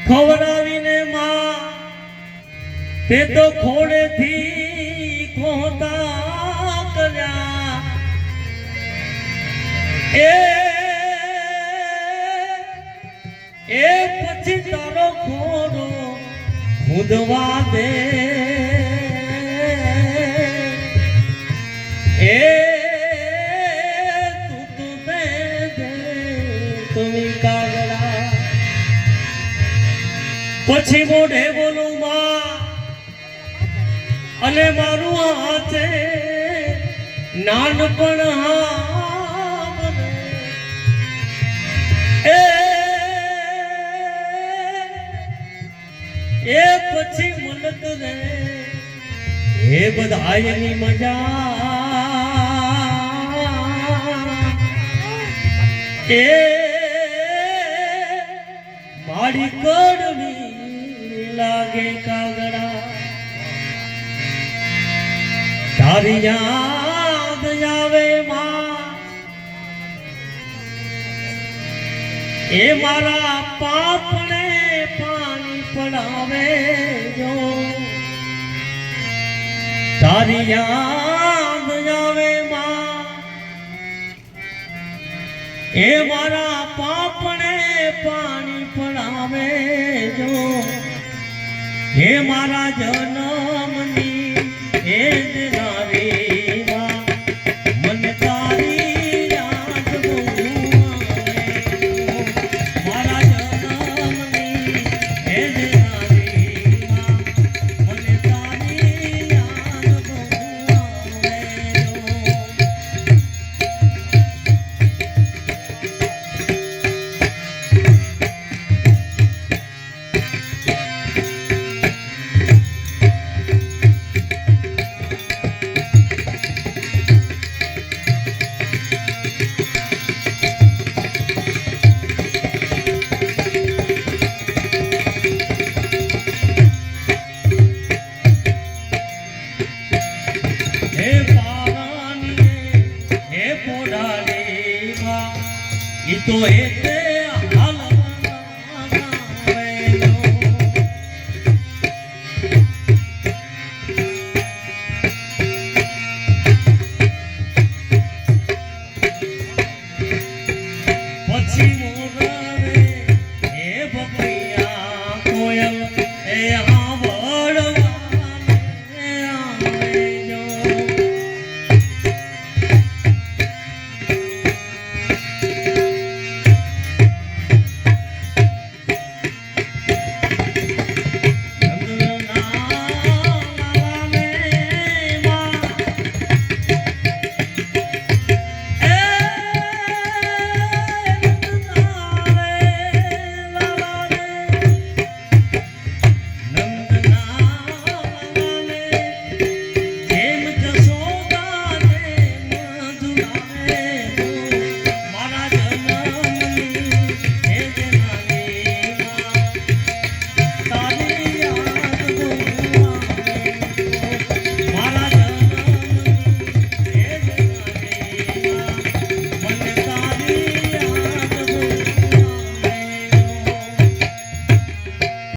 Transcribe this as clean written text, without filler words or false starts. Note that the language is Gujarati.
ખવડાવીને માં તે તો ખોડેથી ખોતા કર્યા એ પછી તારો ખોડો ખુદવા દે પછી મોઢે બોલું માં અને મારું હાથે નાનપણ એ પછી મલક રે એ બધાયની મજા એ મારી કડવી લાગે કાગડા તારી યાદ આવે માં એ મારા પાપને પાણી પડાવે જો તારી યાદ આવે માં એ મારા પાપને પાણી પડાવે જો હે મારા જન્મની એ નારી માં મને તારી યાદ બહુ આવે મારા જન્મની એ નારી માં મને તારી યાદ બહુ આવે તો એ